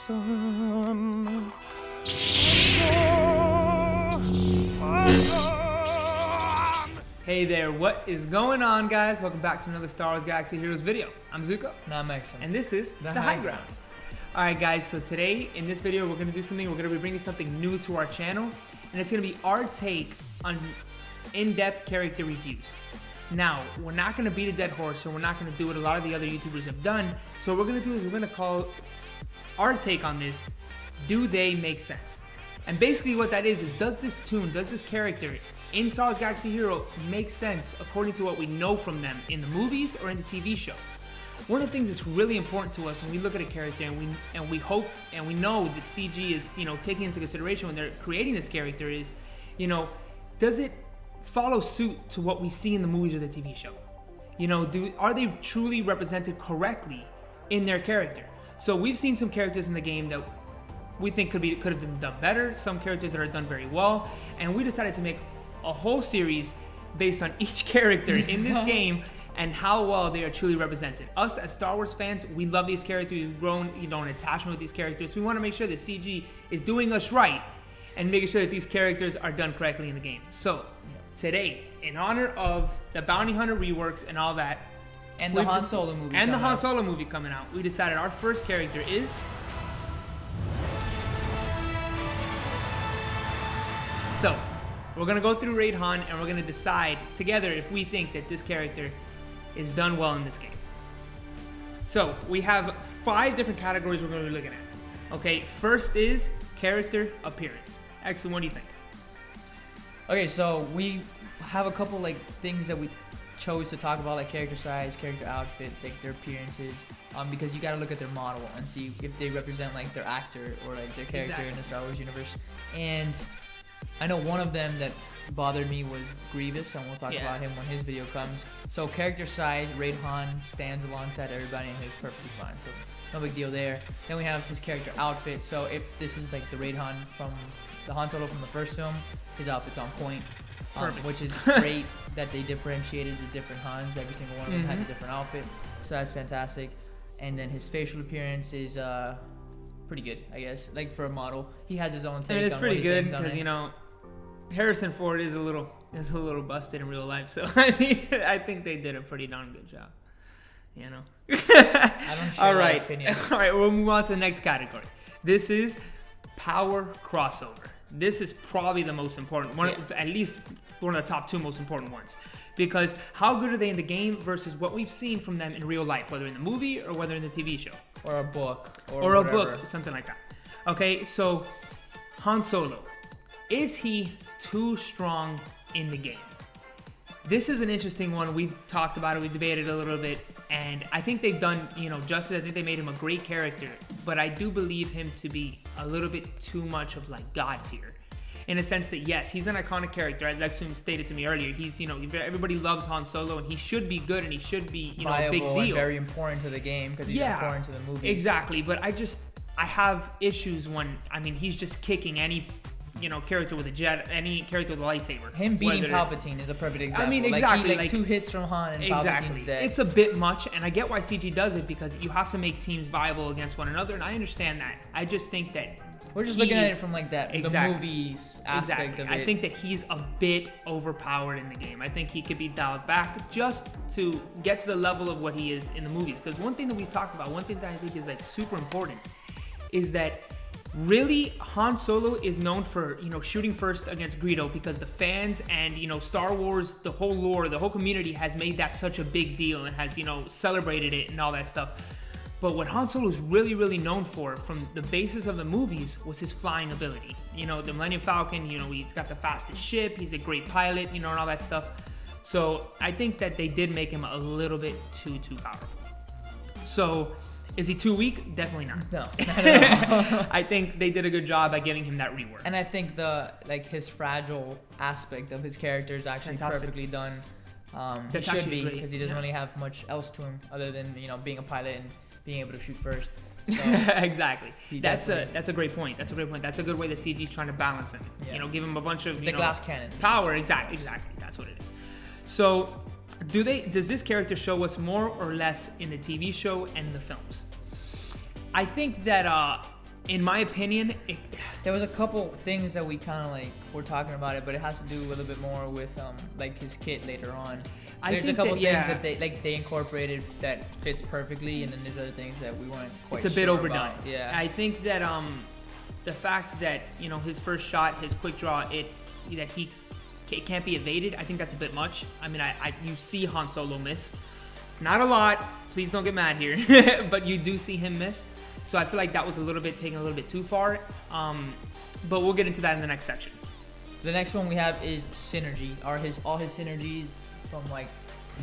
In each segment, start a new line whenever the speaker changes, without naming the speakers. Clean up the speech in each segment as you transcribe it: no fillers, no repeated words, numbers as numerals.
sun. Hey there, what is going on, guys? Welcome back to another Star Wars Galaxy Heroes video. I'm Zuko.
And I'm Exum.
And this is The High Ground. Alright guys, so today in this video we're going to do something, we're going to be bringing something new to our channel, and it's going to be our take on in-depth character reviews. Now, we're not going to beat a dead horse, and we're not going to do what a lot of the other YouTubers have done, so what we're going to do is we're going to call our take on this, Do They Make Sense? And basically what that is does this toon, does this character in Star Wars Galaxy Hero make sense according to what we know from them in the movies or in the TV show? One of the things that's really important to us when we look at a character and we hope and we know that CG is, taking into consideration when they're creating this character is, does it follow suit to what we see in the movies or the TV show? Are they truly represented correctly in their character? So we've seen some characters in the game that we think could have been done better, some characters that are done very well, and we decided to make a whole series based on each character in this game and how well they are truly represented. Us as Star Wars fans, we love these characters, we've grown an attachment with these characters. We want to make sure that CG is doing us right and making sure that these characters are done correctly in the game. So today, in honor of the Bounty Hunter reworks and all that,
and the Han Solo movie
coming out, we decided our first character is... So, we're going to go through Raid Han and we're going to decide together if we think that this character is done well in this game. So, we have 5 different categories we're going to be looking at. Okay, first is character appearance. Exum, what do you think?
Okay, so we have a couple things that we chose to talk about, like character size, character outfit, their appearances, because you got to look at their model and see if they represent their actor or their character in the Star Wars universe. And I know one of them that bothered me was Grievous, and we'll talk about him when his video comes. So character size, Raid Han stands alongside everybody and he's perfectly fine, so no big deal there. Then we have his character outfit. So if this is the Raid Han from the Han Solo from the first film, his outfit's on point, which is great that they differentiated the different Hans. Every single one of them has a different outfit, so that's fantastic. And then his facial appearance is pretty good, I guess. For a model, he has his own take.
I mean, it's
on
pretty
what he
good
thinks
because Harrison Ford is a little busted in real life. So I mean, I think they did a pretty darn good job.
I don't share
All
that
right,
opinion.
all right. We'll move on to the next category. This is power crossover. This is probably the most important one, at least one of the top 2 most important ones. Because how good are they in the game versus what we've seen from them in real life, whether in the movie or whether in the TV show.
Or a book.
Or a book, something like that. Okay, so Han Solo. Is he too strong in the game? This is an interesting one. We've talked about it, we've debated a little bit, and I think they've done, justice. I think they made him a great character, but I do believe him to be a little bit too much of God tier. In a sense that, yes, he's an iconic character, as Exum stated to me earlier. He's, everybody loves Han Solo, and he should be good, and he should be, a big deal.
And very important to the game because he's important to the movie.
Exactly, but I have issues when, he's just kicking any, character with a jet, any character with a lightsaber.
Him beating Palpatine is a perfect example.
Exactly.
2 hits from Han and Palpatine's dead.
It's a bit much, and I get why CG does it because you have to make teams viable against one another, and I understand that. I just think that
we're just looking at it from the movies aspect of it.
I think that he's a bit overpowered in the game. I think he could be dialed back just to get to the level of what he is in the movies. Because one thing that we've talked about, one thing that I think is super important, is that really Han Solo is known for shooting first against Greedo because the fans and Star Wars, the whole lore, the whole community has made that such a big deal and has celebrated it and all that stuff. But what Han Solo is really, really known for from the basis of the movies was his flying ability. The Millennium Falcon, he's got the fastest ship, he's a great pilot, and all that stuff. So I think that they did make him a little bit too powerful. So is he too weak? Definitely not.
No, not at all.
I think they did a good job by giving him that rework.
And I think his fragile aspect of his character is actually perfectly done. It should be because he doesn't really have much else to him other than being a pilot and being able to shoot first. So
exactly. That's a great point. That's a great point. That's a good way that CG is trying to balance him. Give him a bunch of
a glass cannon
power. Exactly. That's what it is. So, does this character show us more or less in the TV show and the films? I think that in my opinion,
there was a couple things that we kind of like were talking about it, but it has to do a little bit more with like his kit later on. There's a couple things that they incorporated that fits perfectly, and then there's other things that we weren't quite.
It's a bit overdone.
About. Yeah.
I think that the fact that his first shot, his quick draw, it can't be evaded. I think that's a bit much. I mean, you see Han Solo miss, not a lot. Please don't get mad here, but you do see him miss. So I feel like that was taking a little bit too far. But we'll get into that in the next section.
The next one we have is Synergy. Are all his synergies from like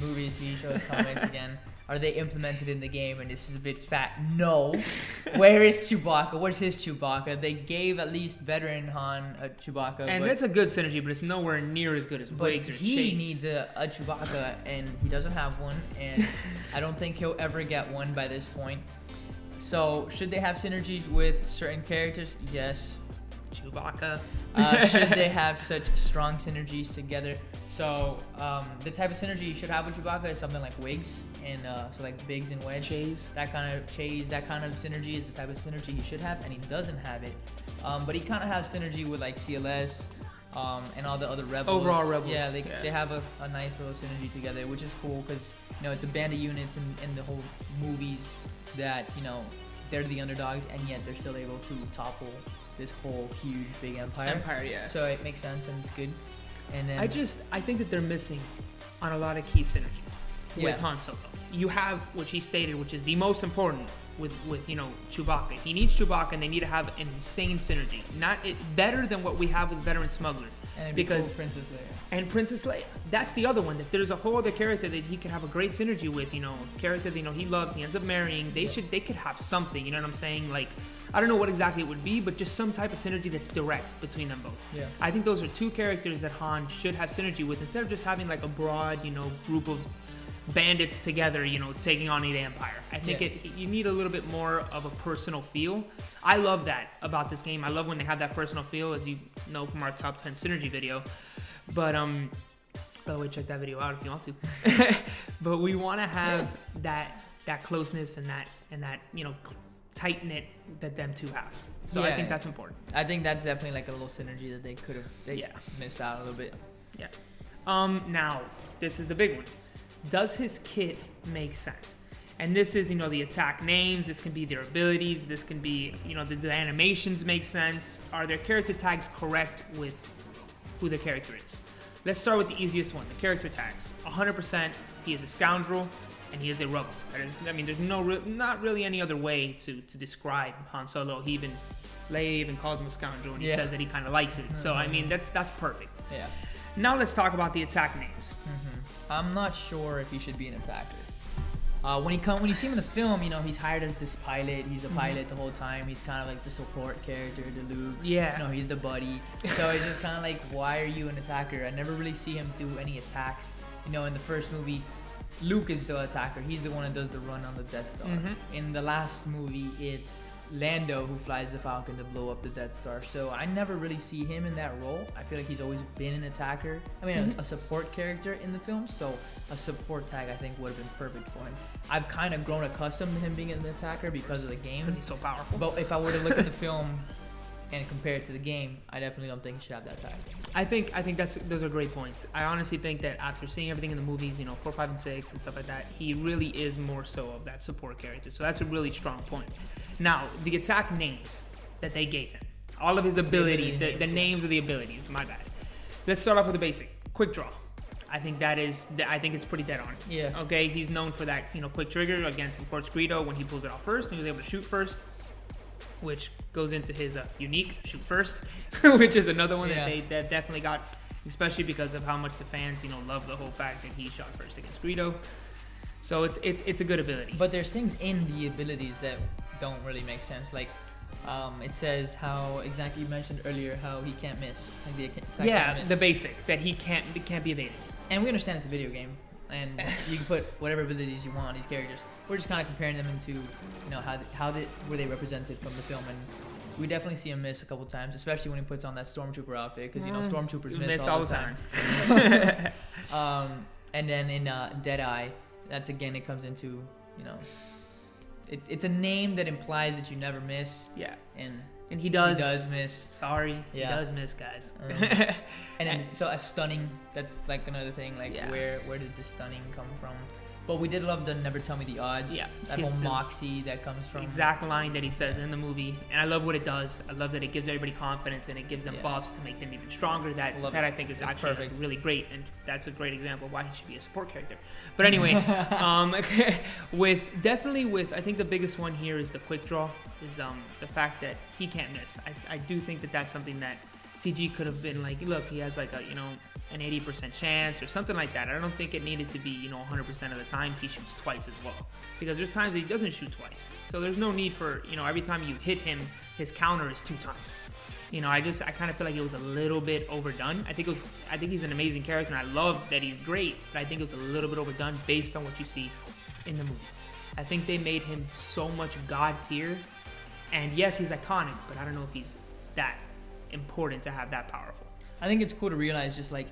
movies, TV shows, comics again? Are they implemented in the game? And this is a bit fat. No. Where is Chewbacca? Where's his Chewbacca? They gave at least veteran Han a Chewbacca.
And that's a good synergy, but it's nowhere near as good as Biggs or Chase.
He needs a Chewbacca, and he doesn't have one. And I don't think he'll ever get one by this point. So, should they have synergies with certain characters? Yes.
Chewbacca.
Should they have such strong synergies together? So, the type of synergy you should have with Chewbacca is something like Wigs, and so like Biggs and Wedge.
Chase.
That kind of synergy is the type of synergy he should have, and he doesn't have it. But he kind of has synergy with like CLS, and all the other rebels.
Overall rebels.
Yeah, they have a nice little synergy together, which is cool because it's a band of units in the whole movies that they're the underdogs, and yet they're still able to topple this whole huge big empire.
Yeah.
So it makes sense and it's good. And then
I think that they're missing on a lot of key synergies with Han Solo. You have, which he stated, which is the most important with Chewbacca. He needs Chewbacca, and they need to have an insane synergy, better than what we have with veteran smuggler.
And
because
Princess Leia.
And Princess Leia. That's the other one. That there's a whole other character that he could have a great synergy with. Character that he loves. He ends up marrying. They could have something. You know what I'm saying? Like, I don't know what exactly it would be, but just some type of synergy that's direct between them both.
Yeah.
I think those are two characters that Han should have synergy with, instead of just having like a broad, group of bandits together, taking on the Empire. I think you need a little bit more of a personal feel. I love that about this game. I love when they have that personal feel, as you know from our top 10 synergy video. But by the way, check that video out if you want to. But we want to have that closeness and that tight knit that them two have. So I think that's important.
I think that's definitely like a little synergy that they could have missed out a little bit.
Yeah. Now this is the big one. Does his kit make sense? And this is, the attack names. This can be their abilities. This can be, the animations make sense. Are their character tags correct with who the character is? Let's start with the easiest one, the character tags. 100%, he is a scoundrel, and he is a rebel. That is, there's not really any other way to describe Han Solo. Leia even calls him a scoundrel, and he says that he kind of likes it. So, that's perfect.
Yeah.
Now let's talk about the attack names.
I'm not sure if he should be an attacker. When you see him in the film, he's hired as this pilot. He's a pilot the whole time. He's kind of like the support character to Luke.
Yeah.
He's the buddy. So it's just kind of like, why are you an attacker? I never really see him do any attacks. In the first movie, Luke is the attacker. He's the one that does the run on the Death Star. In the last movie, it's Lando who flies the Falcon to blow up the Death Star. So I never really see him in that role. I feel like he's always been an attacker. A support character in the film. So a support tag I think would have been perfect for him. I've kind of grown accustomed to him being an attacker because of the game.
Because he's so powerful.
But if I were to look at the film and compare it to the game, I definitely don't think he should have that tag.
I think those are great points. I honestly think that after seeing everything in the movies, 4, 5, and 6 and stuff like that, he really is more so of that support character. So that's a really strong point. Now, the attack names that they gave him, all of his ability, the names of the abilities, my bad. Let's start off with the basic, quick draw. I think it's pretty dead on.
Yeah.
Okay, he's known for that, quick trigger against, of course, Greedo when he pulls it off first, and he was able to shoot first, which goes into his unique shoot first, which is another one that they definitely got, especially because of how much the fans, love the whole fact that he shot first against Greedo. So it's a good ability.
But there's things in the abilities that don't really make sense. Like, it says how exactly you mentioned earlier how he can't miss. Like the attack can't miss.
The basic that he can't be evaded.
And we understand it's a video game, and you can put whatever abilities you want on these characters. We're just kind of comparing them into, how were they represented from the film, and we definitely see him miss a couple times, especially when he puts on that stormtrooper outfit, because stormtroopers miss all the time. And then in Deadeye, that's again it comes into it's a name that implies that you never miss.
Yeah.
And
he does.
He does miss.
Sorry.
Yeah.
He does miss, guys.
And then so a stunning. That's like another thing. Like where did the stunning come from? But we did love the never tell me the odds.
Yeah.
That whole moxie that comes from.
Exact line that he says in the movie, and I love what it does. I love that it gives everybody confidence and it gives them buffs to make them even stronger. That I think is actually
perfect.
Really great, and that's a great example of why he should be a support character. But anyway, with I think the biggest one here is the quick draw. Is the fact that he can't miss. I do think that that's something that CG could have been like, look, he has like a an 80% chance or something like that. I don't think it needed to be 100% of the time he shoots twice as well, because there's times that he doesn't shoot twice. So there's no need for every time you hit him, his counter is 2 times. I kind of feel like it was a little bit overdone. I think he's an amazing character, and I love that he's great, but I think it was a little bit overdone based on what you see in the movies. I think they made him so much god tier, and yes, he's iconic, but I don't know if he's that important to have that powerful.
I think it's cool to realize just like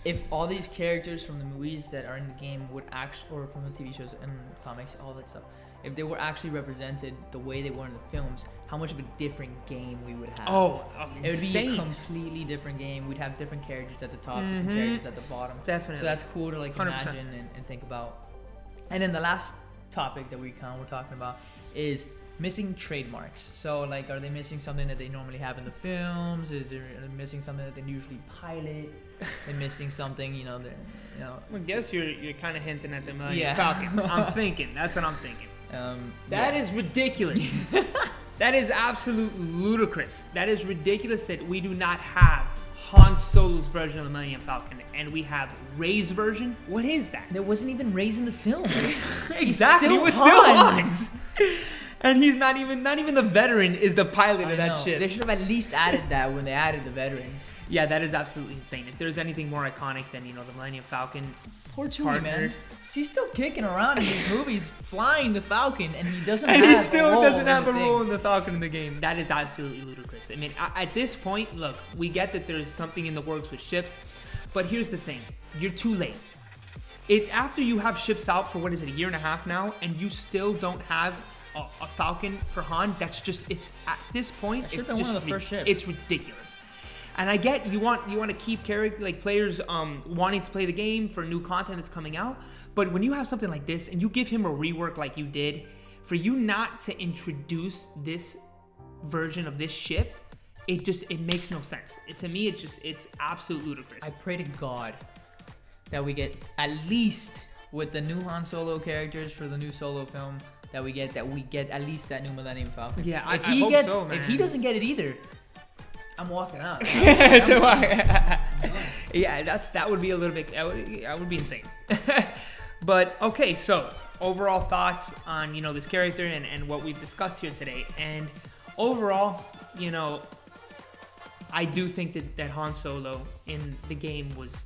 if all these characters from the movies that are in the game would actually, or from the TV shows and comics, all that stuff, if they were actually represented the way they were in the films, how much of a different game we would have.
Oh,
it would be a completely different game. We'd have different characters at the top, different characters at the bottom.
Definitely.
So that's cool to like
100%.
imagine and think about. And then the last topic that we're talking about is missing trademarks. So like, are they missing something that they normally have in the films? Are they missing something that they usually pilot? They're missing something,
I guess you're kind of hinting at the Millennium Falcon. I'm thinking. That's what I'm thinking. That is ridiculous. That is absolute ludicrous. That is ridiculous that we do not have Han Solo's version of the Millennium Falcon, and we have Rey's version. What is that?
There wasn't even Rey's in the film.
Exactly. He was still Han's. And he's not even the veteran is the pilot of that shit.
They should have at least added that when they added the veterans.
Yeah, that is absolutely insane. If there's anything more iconic than, the Millennium Falcon.
Poor Chewie, man. She's still kicking around in these movies, flying the Falcon, and he doesn't have a role. And he still
doesn't have a role in the Falcon in the game. That is absolutely ludicrous. I mean, at this point, look, we get that there's something in the works with ships, but here's the thing. You're too late. After you have ships out for, a year and a half now, and you still don't have a Falcon for Han, it's at this point, it's just
one of the first ships.
It's ridiculous. And I get you want to keep players wanting to play the game for new content that's coming out, but when you have something like this and you give him a rework like you did, for you not to introduce this version of this ship, it makes no sense. To me, it's absolute ludicrous.
I pray to God that we get at least with the new Han Solo characters for the new Solo film, that we get at least that new Millennium Falcon.
Yeah, I hope so, man.
If he doesn't get it either, I'm walking out.
Yeah, that would be a little bit. That would be insane. But okay, so overall thoughts on this character and what we've discussed here today. And overall, I do think that Han Solo in the game was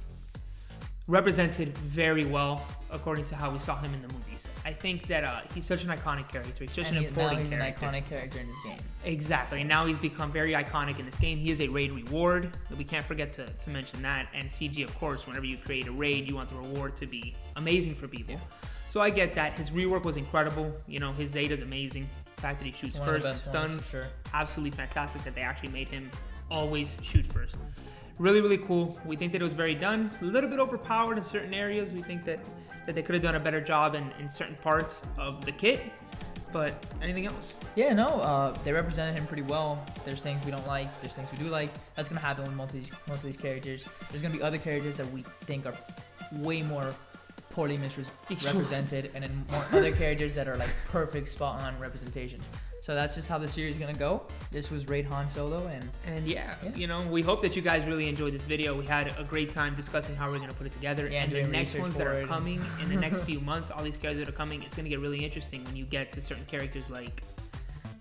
represented very well according to how we saw him in the movies. I think that he's such an iconic character. He's such an important character.
Now he's an iconic character in this game.
Exactly. And now he's become very iconic in this game. He is a raid reward. We can't forget to mention that. And CG, of course, whenever you create a raid, you want the reward to be amazing for people. Yeah. So I get that. His rework was incredible. His Zeta's amazing. The fact that he shoots first, stuns, absolutely fantastic that they actually made him always shoot first. Really, really cool. We think that it was very done. A little bit overpowered in certain areas. We think that they could have done a better job in certain parts of the kit. But anything else?
Yeah, no. They represented him pretty well. There's things we don't like. There's things we do like. That's gonna happen with most of these characters. There's gonna be other characters that we think are way more poorly misrepresented, and then more other characters that are like perfect, spot-on representation. So that's just how the series is gonna go. This was Raid Han Solo, and
yeah, we hope that you guys really enjoyed this video. We had a great time discussing how we're gonna put it together, and the next ones that are coming in the next few months, all these characters that are coming, it's gonna get really interesting when you get to certain characters like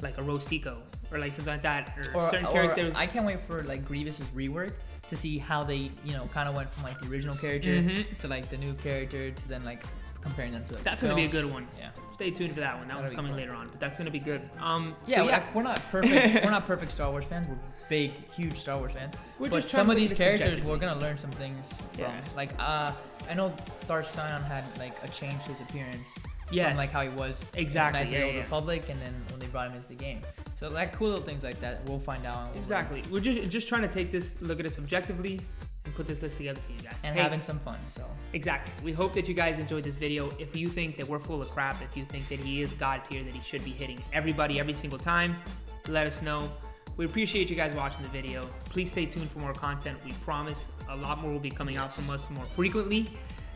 a Rostico or like something like that, or certain characters.
I can't wait for like Grievous's rework to see how they kind of went from like the original character to like the new character to then like comparing them to like
that's gonna be a good one.
Yeah,
stay tuned for that one. That one's coming later on, but that's gonna be good.
We're not perfect. We're not perfect Star Wars fans. We're huge Star Wars fans. But some of these characters, we're gonna learn some things from. Like I know Darth Sion had like a change his appearance
Yes.
From like how he was
Exactly.
Knights of the
Yeah,
Old
yeah.
Republic, and then when they brought him into the game. So like cool little things like that, we'll find out.
Exactly. We're just trying to take this, look at this objectively, and put this list together for you guys.
And
Hey,
having some fun. So
exactly. We hope that you guys enjoyed this video. If you think that we're full of crap, if you think that he is God tier, that he should be hitting everybody every single time, let us know. We appreciate you guys watching the video. Please stay tuned for more content. We promise a lot more will be coming out from us more frequently.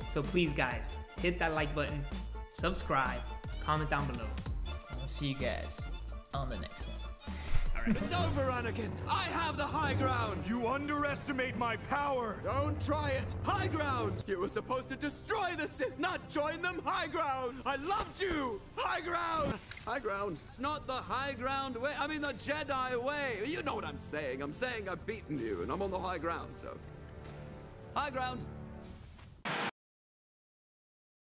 So please, guys, hit that like button, subscribe, comment down below.
and we'll see you guys on the next one.
It's over, Anakin! I have the high ground!
You underestimate my power!
Don't try it! High ground! You were supposed to destroy the Sith, not join them! High ground! I loved you! High ground! High ground. It's not the high ground way. I mean the Jedi way. You know what I'm saying. I'm saying I've beaten you and I'm on the high ground, so. High ground!